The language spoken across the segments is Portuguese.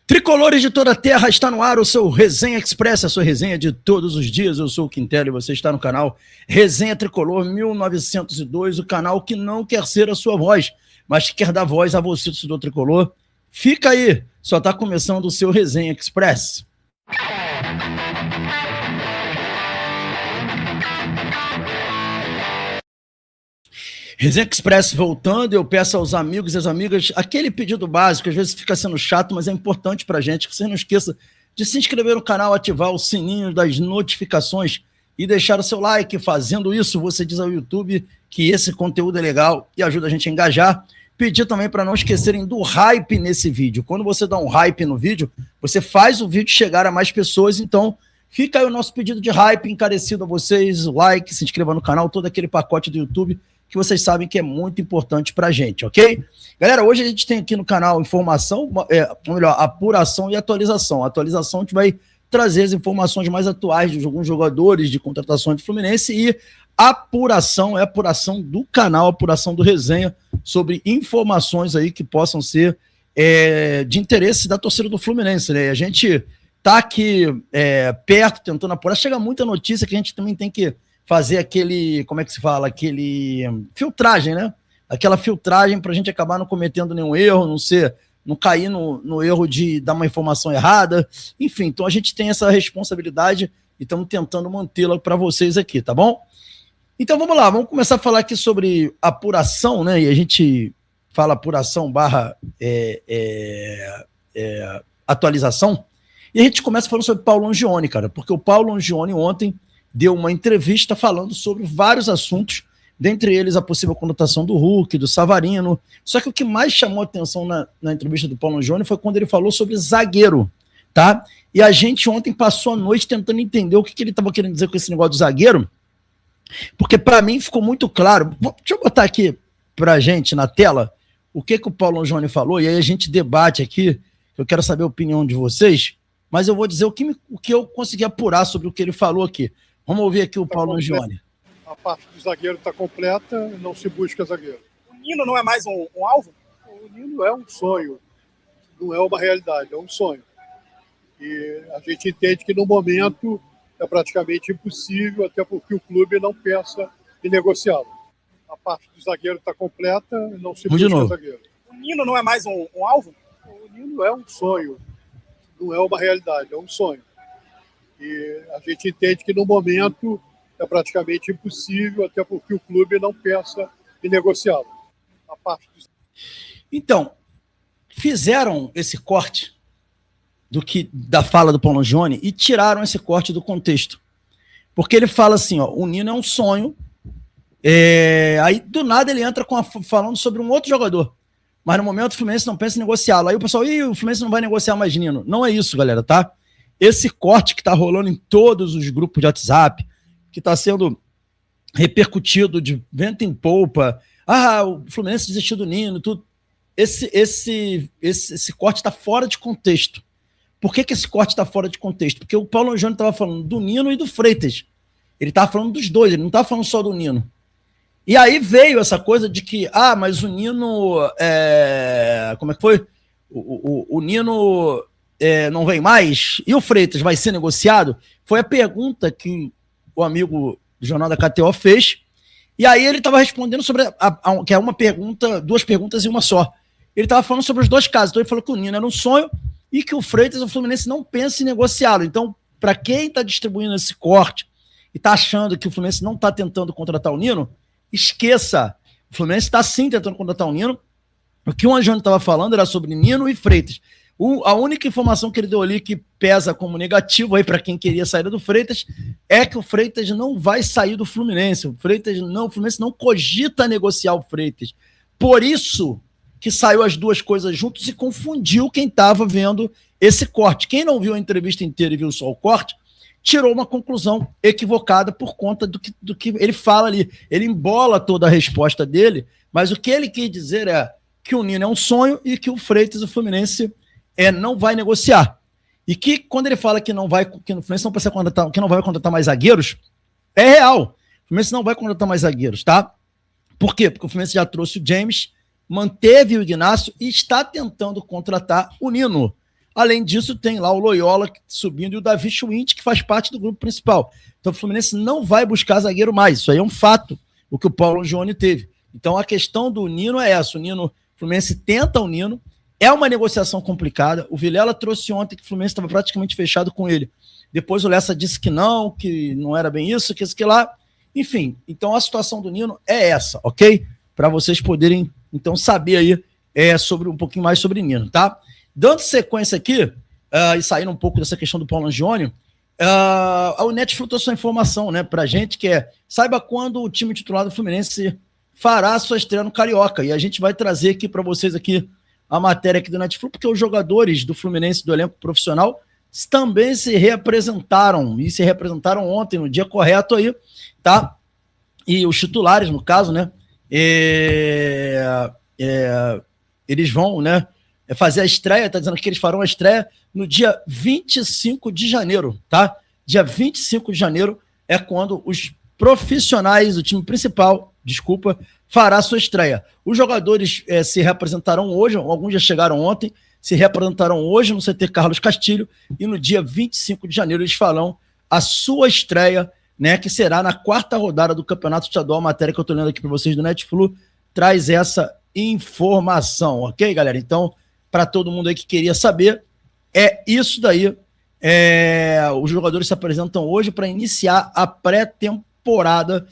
Tricolores de toda a terra, está no ar o seu Resenha Express, a sua resenha de todos os dias. Eu sou o Quintela e você está no canal Resenha Tricolor 1902, o canal que não quer ser a sua voz, mas que quer dar voz a você, torcedor tricolor. Fica aí, só está começando o seu Resenha Express. Resenha Express voltando, eu peço aos amigos e às amigas aquele pedido básico, às vezes fica sendo chato, mas é importante pra gente, que você não esqueça de se inscrever no canal, ativar o sininho das notificações e deixar o seu like. Fazendo isso, você diz ao YouTube que esse conteúdo é legal e ajuda a gente a engajar. Pedir também para não esquecerem do hype nesse vídeo. Quando você dá um hype no vídeo, você faz o vídeo chegar a mais pessoas, então fica aí o nosso pedido de hype encarecido a vocês, o like, se inscreva no canal, todo aquele pacote do YouTube que vocês sabem que é muito importante pra gente, ok? Galera, hoje a gente tem aqui no canal informação, ou melhor, apuração e atualização. A atualização a gente vai trazer as informações mais atuais de alguns jogadores, de contratações do Fluminense, e apuração é a apuração do canal, a apuração do Resenha, sobre informações aí que possam ser de interesse da torcida do Fluminense, né? A gente tá aqui perto, tentando apurar, chega muita notícia que a gente também tem que fazer aquele, como é que se fala, aquele filtragem, né? Aquela filtragem para a gente acabar não cometendo nenhum erro, não cair no erro de dar uma informação errada. Enfim, então a gente tem essa responsabilidade e estamos tentando mantê-la para vocês aqui, tá bom? Então vamos lá, vamos começar a falar aqui sobre apuração, né? E a gente fala apuração barra atualização. E a gente começa falando sobre Paulo Longione, cara, porque o Paulo Longione ontem deu uma entrevista falando sobre vários assuntos, dentre eles a possível conotação do Hulk, do Savarino. Só que o que mais chamou a atenção na entrevista do Paulo Longione foi quando ele falou sobre zagueiro, tá? E a gente ontem passou a noite tentando entender o que ele estava querendo dizer com esse negócio do zagueiro, porque para mim ficou muito claro. Deixa eu botar aqui pra gente na tela o que o Paulo Longione falou, e aí a gente debate aqui. Eu quero saber a opinião de vocês, mas eu vou dizer o que eu consegui apurar sobre o que ele falou aqui. Vamos ouvir aqui o Paulo Longione. A parte do zagueiro está completa, não se busca zagueiro. O Nino não é mais um alvo? O Nino é um sonho, não é uma realidade, é um sonho. E a gente entende que no momento é praticamente impossível, até porque o clube não pensa em negociá-lo. A parte do zagueiro está completa, não se busca zagueiro. O Nino não é mais um alvo? O Nino é um sonho, não é uma realidade, é um sonho. E a gente entende que no momento é praticamente impossível, até porque o clube não pensa em negociá-lo. Então, fizeram esse corte da fala do Paulo Longione e tiraram esse corte do contexto. Porque ele fala assim, ó, o Nino é um sonho, aí do nada ele entra falando sobre um outro jogador. Mas no momento o Fluminense não pensa em negociá-lo. Aí o pessoal, o Fluminense não vai negociar mais Nino. Não é isso, galera, tá? Esse corte que está rolando em todos os grupos de WhatsApp, que está sendo repercutido de vento em polpa, o Fluminense desistiu do Nino, tudo. Esse corte está fora de contexto. Por que esse corte está fora de contexto? Porque o Paulo Longione estava falando do Nino e do Freitas. Ele estava falando dos dois, ele não estava falando só do Nino. E aí veio essa coisa de que, mas o Nino, como é que foi? O Nino não vem mais, e o Freitas vai ser negociado? Foi a pergunta que o amigo do Jornal da KTO fez, e aí ele estava respondendo sobre, que é uma pergunta, duas perguntas e uma só. Ele estava falando sobre os dois casos, então ele falou que o Nino era um sonho, e que o Freitas, o Fluminense, não pensa em negociá-lo. Então, para quem está distribuindo esse corte, e está achando que o Fluminense não está tentando contratar o Nino, esqueça, o Fluminense está sim tentando contratar o Nino. O que o Anjone estava falando era sobre Nino e Freitas. A única informação que ele deu ali que pesa como negativo aí para quem queria sair do Freitas é que o Freitas não vai sair do Fluminense. O Fluminense não cogita negociar o Freitas. Por isso que saiu as duas coisas juntos e confundiu quem estava vendo esse corte. Quem não viu a entrevista inteira e viu só o corte, tirou uma conclusão equivocada por conta do que ele fala ali. Ele embola toda a resposta dele, mas o que ele quis dizer é que o Nino é um sonho e que o Freitas, o Fluminense, não vai negociar. E que quando ele fala que o Fluminense não precisa contratar, que não vai contratar mais zagueiros, é real. O Fluminense não vai contratar mais zagueiros, tá? Por quê? Porque o Fluminense já trouxe o James, manteve o Ignacio e está tentando contratar o Nino. Além disso, tem lá o Loyola subindo e o Davi Schwindt, que faz parte do grupo principal. Então o Fluminense não vai buscar zagueiro mais. Isso aí é um fato, o que o Paulo Jones teve. Então a questão do Nino é essa. O Fluminense tenta o Nino. É uma negociação complicada. O Vilela trouxe ontem que o Fluminense estava praticamente fechado com ele. Depois o Lessa disse que não era bem isso, que isso, que lá. Enfim, então a situação do Nino é essa, ok? Para vocês poderem, então, saber aí sobre um pouquinho mais sobre Nino, tá? Dando sequência aqui, e saindo um pouco dessa questão do Paulo Angione, a Netflix trouxe uma informação, né, pra gente, que saiba quando o time titular do Fluminense fará a sua estreia no Carioca. E a gente vai trazer aqui para vocês aqui a matéria aqui do Netflix, porque os jogadores do Fluminense, do elenco profissional, também se reapresentaram, e se reapresentaram ontem, no dia correto aí, tá? E os titulares, no caso, né, eles vão, né, fazer a estreia, tá dizendo que eles farão a estreia no dia 25 de janeiro, tá? Dia 25 de janeiro é quando os profissionais, o time principal, fará sua estreia. Os jogadores se reapresentarão hoje, alguns já chegaram ontem, se reapresentarão hoje no CT Carlos Castilho, e no dia 25 de janeiro eles farão a sua estreia, né, que será na 4ª rodada do Campeonato Estadual. A matéria que eu estou lendo aqui para vocês do Netflu traz essa informação, ok, galera? Então, para todo mundo aí que queria saber, é isso daí. Os jogadores se apresentam hoje para iniciar a pré-temporada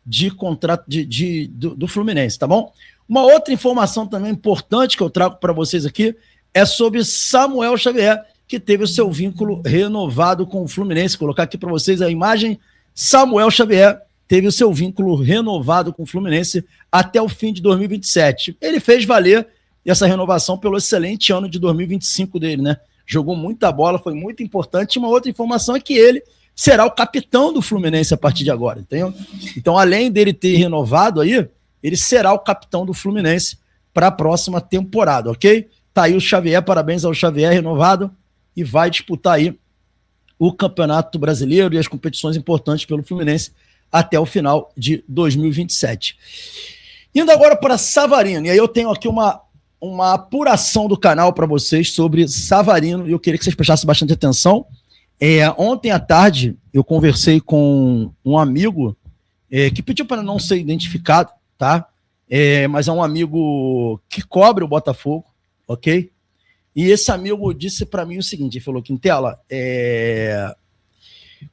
de contrato do Fluminense, tá bom? Uma outra informação também importante que eu trago para vocês aqui é sobre Samuel Xavier, que teve o seu vínculo renovado com o Fluminense. Vou colocar aqui para vocês a imagem. Samuel Xavier teve o seu vínculo renovado com o Fluminense até o fim de 2027. Ele fez valer essa renovação pelo excelente ano de 2025 dele, né? Jogou muita bola, foi muito importante. Uma outra informação é que ele será o capitão do Fluminense a partir de agora, entendeu? Então, além dele ter renovado aí, ele será o capitão do Fluminense para a próxima temporada, ok? Tá aí o Xavier, parabéns ao Xavier, renovado, e vai disputar aí o Campeonato Brasileiro e as competições importantes pelo Fluminense até o final de 2027. Indo agora para Savarino, e aí eu tenho aqui uma apuração do canal para vocês sobre Savarino, e eu queria que vocês prestassem bastante atenção. Ontem à tarde eu conversei com um amigo que pediu para não ser identificado, tá? Mas é um amigo que cobre o Botafogo, ok? E esse amigo disse para mim o seguinte, ele falou: Quintela,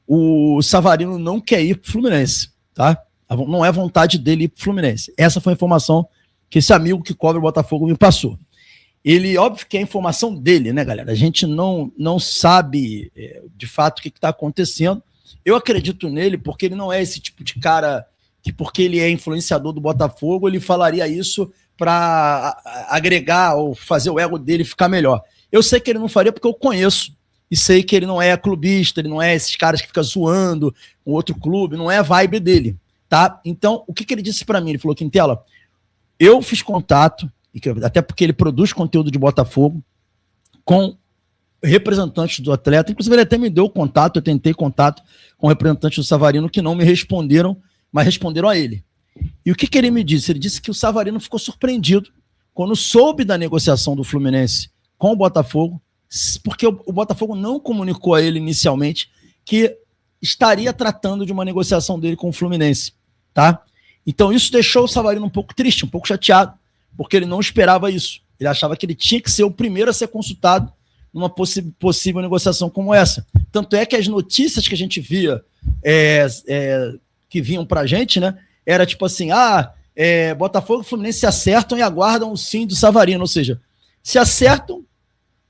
o Savarino não quer ir pro Fluminense, tá? Não é vontade dele ir pro Fluminense. Essa foi a informação que esse amigo que cobre o Botafogo me passou. Ele, óbvio que é a informação dele, né, galera? A gente não sabe de fato o que está acontecendo. Eu acredito nele porque ele não é esse tipo de cara que, porque ele é influenciador do Botafogo, ele falaria isso para agregar ou fazer o ego dele ficar melhor. Eu sei que ele não faria porque eu conheço e sei que ele não é clubista, ele não é esses caras que ficam zoando o outro clube, não é a vibe dele, tá? Então, o que ele disse para mim? Ele falou: Quintela, eu fiz contato, até porque ele produz conteúdo de Botafogo, com representantes do atleta, inclusive ele até me deu contato, eu tentei contato com representantes do Savarino que não me responderam, mas responderam a ele. E o que ele me disse? Ele disse que o Savarino ficou surpreendido quando soube da negociação do Fluminense com o Botafogo, porque o Botafogo não comunicou a ele inicialmente que estaria tratando de uma negociação dele com o Fluminense, tá? Então isso deixou o Savarino um pouco triste, um pouco chateado, porque ele não esperava isso. Ele achava que ele tinha que ser o primeiro a ser consultado numa possível negociação como essa. Tanto é que as notícias que a gente via, que vinham pra gente, né, era tipo assim, Botafogo e Fluminense se acertam e aguardam o sim do Savarino, ou seja, se acertam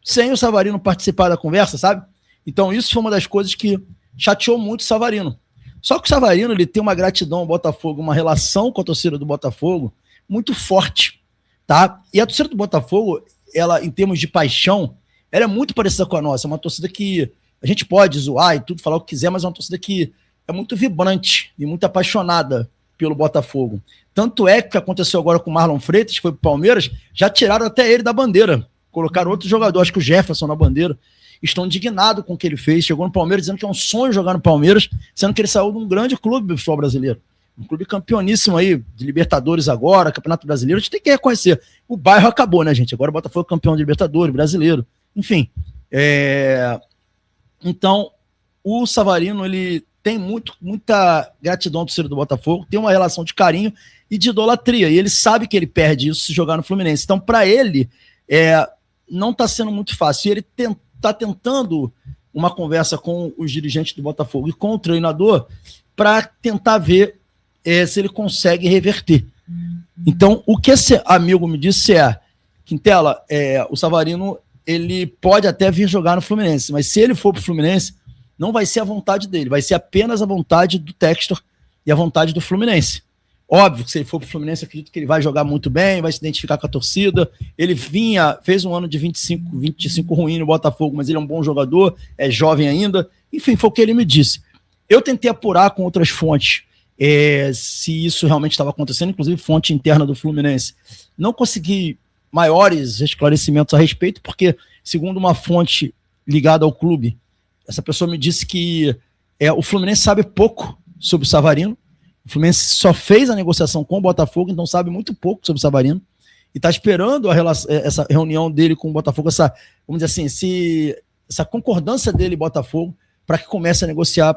sem o Savarino participar da conversa, sabe? Então isso foi uma das coisas que chateou muito o Savarino. Só que o Savarino, ele tem uma gratidão ao Botafogo, uma relação com a torcida do Botafogo muito forte, tá? E a torcida do Botafogo, ela, em termos de paixão, ela é muito parecida com a nossa. É uma torcida que a gente pode zoar e tudo, falar o que quiser, mas é uma torcida que é muito vibrante e muito apaixonada pelo Botafogo. Tanto é que aconteceu agora com o Marlon Freitas, que foi pro Palmeiras, já tiraram até ele da bandeira. Colocaram outro jogador, acho que o Jefferson na bandeira. Estão indignados com o que ele fez. Chegou no Palmeiras dizendo que é um sonho jogar no Palmeiras, sendo que ele saiu de um grande clube do futebol brasileiro. Um clube campeoníssimo aí, de Libertadores agora, Campeonato Brasileiro. A gente tem que reconhecer. O bairro acabou, né, gente? Agora o Botafogo é campeão de Libertadores, brasileiro. Enfim, Então, o Savarino, ele tem muita gratidão do torcedor do Botafogo, tem uma relação de carinho e de idolatria, e ele sabe que ele perde isso se jogar no Fluminense. Então, para ele, não está sendo muito fácil. E ele está tentando uma conversa com os dirigentes do Botafogo e com o treinador para tentar ver se ele consegue reverter. Então, o que esse amigo me disse Quintela, o Savarino, ele pode até vir jogar no Fluminense, mas se ele for para o Fluminense, não vai ser a vontade dele, vai ser apenas a vontade do Textor e a vontade do Fluminense. Óbvio que se ele for para o Fluminense, eu acredito que ele vai jogar muito bem, vai se identificar com a torcida. Ele fez um ano de 25 ruim no Botafogo, mas ele é um bom jogador, é jovem ainda. Enfim, foi o que ele me disse. Eu tentei apurar com outras fontes se isso realmente estava acontecendo, inclusive fonte interna do Fluminense. Não consegui maiores esclarecimentos a respeito, porque, segundo uma fonte ligada ao clube, essa pessoa me disse que o Fluminense sabe pouco sobre o Savarino. O Fluminense só fez a negociação com o Botafogo, então sabe muito pouco sobre o Savarino. E está esperando essa reunião dele com o Botafogo, vamos dizer assim, essa concordância dele e Botafogo, para que comece a negociar,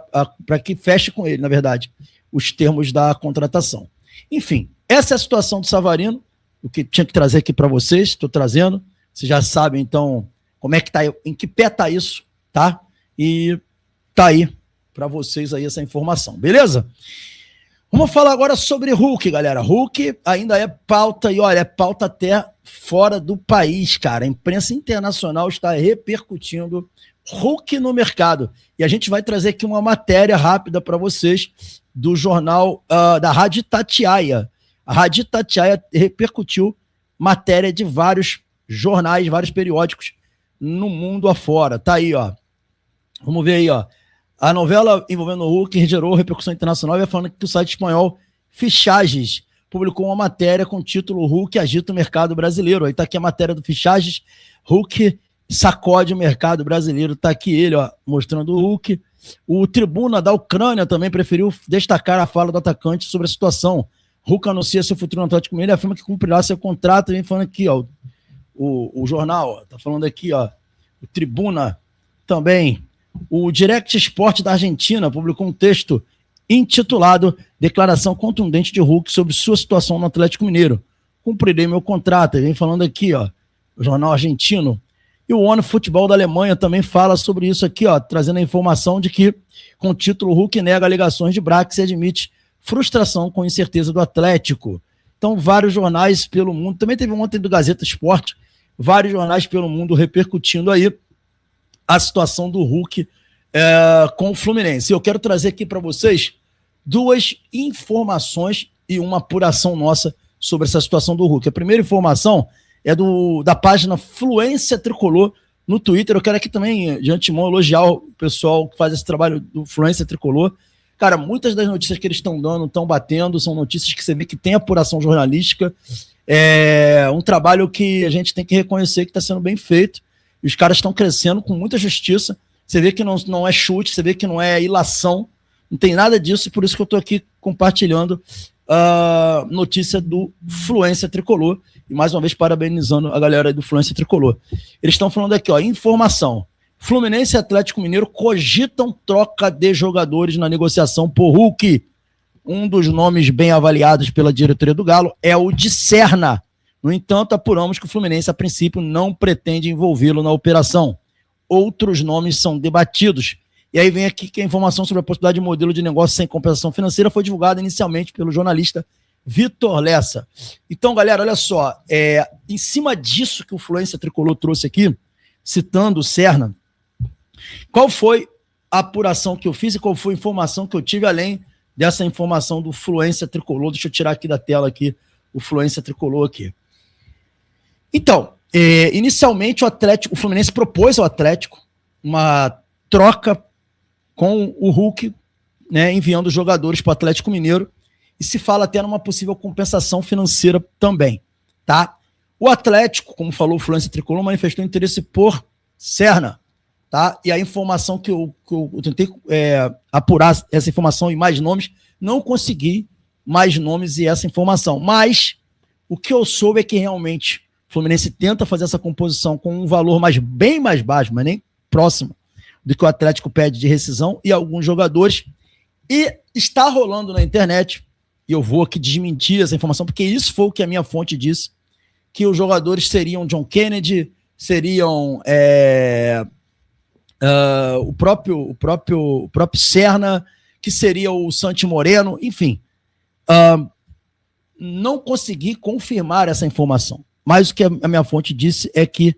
para que feche com ele, na verdade, os termos da contratação. Enfim, essa é a situação do Savarino, o que tinha que trazer aqui para vocês, estou trazendo. Vocês já sabem, então, como é que está, em que pé está isso, tá? E tá aí para vocês aí essa informação, beleza? Vamos falar agora sobre Hulk, galera. Hulk ainda é pauta, e olha, é pauta até fora do país, cara. A imprensa internacional está repercutindo Hulk no mercado. E a gente vai trazer aqui uma matéria rápida para vocês do jornal da Rádio Itatiaia. A Rádio Itatiaia repercutiu matéria de vários jornais, vários periódicos no mundo afora. Tá aí, ó. Vamos ver aí, ó. A novela envolvendo o Hulk gerou repercussão internacional e falando que o site espanhol Fichajes publicou uma matéria com o título Hulk agita o mercado brasileiro. Aí tá aqui a matéria do Fichajes, Hulk sacode o mercado brasileiro. Tá aqui ele, ó, mostrando o Hulk. O Tribuna da Ucrânia também preferiu destacar a fala do atacante sobre a situação. Hulk anuncia seu futuro no Atlético Mineiro e afirma que cumprirá seu contrato. Vem falando aqui, ó, o jornal, ó, tá falando aqui, ó, o Tribuna também. O Direct Sport da Argentina publicou um texto intitulado Declaração Contundente de Hulk sobre sua situação no Atlético Mineiro. Cumprirei meu contrato. Ele vem falando aqui, ó, o jornal argentino. E o ONU Futebol da Alemanha também fala sobre isso aqui, ó, trazendo a informação de que, com o título, Hulk nega alegações de Brax e admite frustração com incerteza do Atlético. Então, vários jornais pelo mundo, também teve ontem do Gazeta Esporte, vários jornais pelo mundo repercutindo aí a situação do Hulk com o Fluminense. Eu quero trazer aqui para vocês duas informações e uma apuração nossa sobre essa situação do Hulk. A primeira informação é da página Fluência Tricolor no Twitter. Eu quero aqui também, de antemão, elogiar o pessoal que faz esse trabalho do Fluência Tricolor. Cara, muitas das notícias que eles estão dando, estão batendo, são notícias que você vê que tem apuração jornalística. É um trabalho que a gente tem que reconhecer que está sendo bem feito. E os caras estão crescendo com muita justiça. Você vê que não é chute, você vê que não é ilação, não tem nada disso, e por isso que eu estou aqui compartilhando a notícia do Fluência Tricolor, e mais uma vez parabenizando a galera do Fluência Tricolor. Eles estão falando aqui, ó, informação. Fluminense e Atlético Mineiro cogitam troca de jogadores na negociação por Hulk. Um dos nomes bem avaliados pela diretoria do Galo é o de Serna. No entanto, apuramos que o Fluminense, a princípio, não pretende envolvê-lo na operação. Outros nomes são debatidos. E aí vem aqui que a informação sobre a possibilidade de modelo de negócio sem compensação financeira foi divulgada inicialmente pelo jornalista Vitor Lessa. Então, galera, olha só. Em cima disso que o Fluência Tricolor trouxe aqui, citando o Serna, qual foi a apuração que eu fiz e qual foi a informação que eu tive além dessa informação do Fluência Tricolor? Deixa eu tirar aqui da tela aqui o Fluência Tricolor aqui. Então, inicialmente o Fluminense propôs ao Atlético uma troca com o Hulk, né, enviando jogadores para o Atlético Mineiro, e se fala até numa possível compensação financeira também, tá? O Atlético, como falou o Fluência Tricolor, manifestou interesse por Serna, tá? E a informação que eu tentei apurar essa informação e mais nomes, não consegui mais nomes e essa informação, mas o que eu soube é que realmente Fluminense tenta fazer essa composição com um valor bem mais baixo, mas nem próximo do que o Atlético pede de rescisão e alguns jogadores. E está rolando na internet, e eu vou aqui desmentir essa informação, porque isso foi o que a minha fonte disse, que os jogadores seriam John Kennedy, seriam o próprio Serna, que seria o Santi Moreno, enfim. Não consegui confirmar essa informação. Mas o que a minha fonte disse é que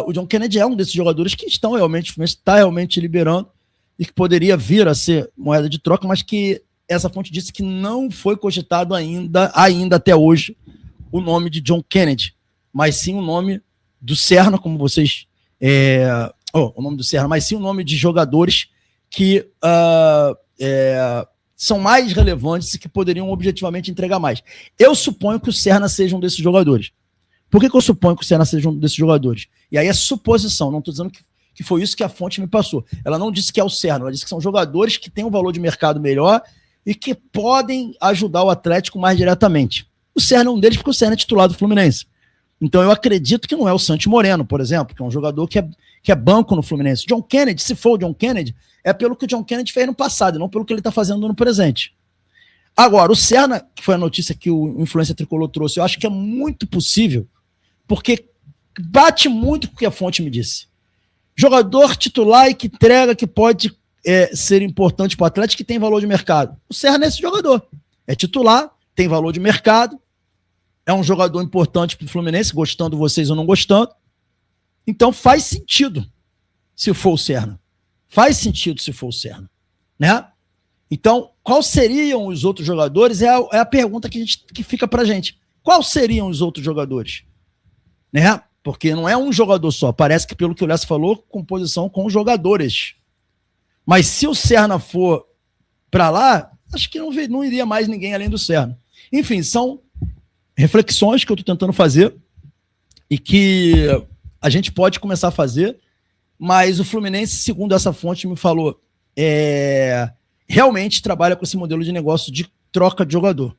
o John Kennedy é um desses jogadores que está realmente liberando e que poderia vir a ser moeda de troca, mas que essa fonte disse que não foi cogitado ainda até hoje o nome de John Kennedy, mas sim o nome do Serna, como vocês... o nome do Serna, mas sim o nome de jogadores que são mais relevantes e que poderiam objetivamente entregar mais. Eu suponho que o Serna seja um desses jogadores. Por que eu suponho que o Serna seja um desses jogadores? E aí é suposição, não estou dizendo que foi isso que a fonte me passou. Ela não disse que é o Serna, ela disse que são jogadores que têm um valor de mercado melhor e que podem ajudar o Atlético mais diretamente. O Serna é um deles porque o Serna é titular do Fluminense. Então eu acredito que não é o Santi Moreno, por exemplo, que é um jogador que é banco no Fluminense. John Kennedy, se for o John Kennedy, é pelo que o John Kennedy fez no passado, não pelo que ele está fazendo no presente. Agora, o Serna, que foi a notícia que o Influência Tricolor trouxe, eu acho que é muito possível, porque bate muito com o que a fonte me disse. Jogador titular e que entrega, que pode ser importante para o Atlético, que tem valor de mercado. O Serna é esse jogador. É titular, tem valor de mercado, é um jogador importante para o Fluminense, gostando vocês ou não gostando. Então faz sentido se for o Serna. Faz sentido se for o Serna. Né? Então, quais seriam os outros jogadores? É a pergunta que fica para a gente. Quais seriam os outros jogadores? Né? Porque não é um jogador só. Parece que, pelo que o Lécio falou, composição com jogadores. Mas se o Serna for para lá, acho que não iria mais ninguém além do Serna. Enfim, são reflexões que eu estou tentando fazer e que a gente pode começar a fazer, mas o Fluminense, segundo essa fonte me falou, realmente trabalha com esse modelo de negócio de troca de jogador.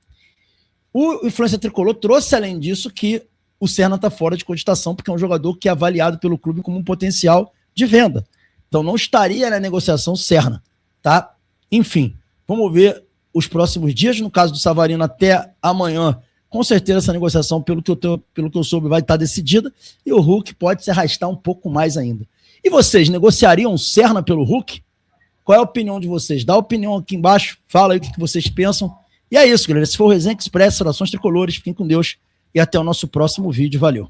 O Influência Tricolor trouxe, além disso, que o Serna está fora de cogitação, porque é um jogador que é avaliado pelo clube como um potencial de venda. Então não estaria na negociação Serna, tá? Enfim, vamos ver os próximos dias. No caso do Savarino, até amanhã, com certeza essa negociação, pelo que eu soube, vai estar decidida, e o Hulk pode se arrastar um pouco mais ainda. E vocês, negociariam o Serna pelo Hulk? Qual é a opinião de vocês? Dá a opinião aqui embaixo, fala aí o que vocês pensam. E é isso, galera. Esse foi o Resenha Express, Orações Tricolores. Fiquem com Deus e até o nosso próximo vídeo. Valeu!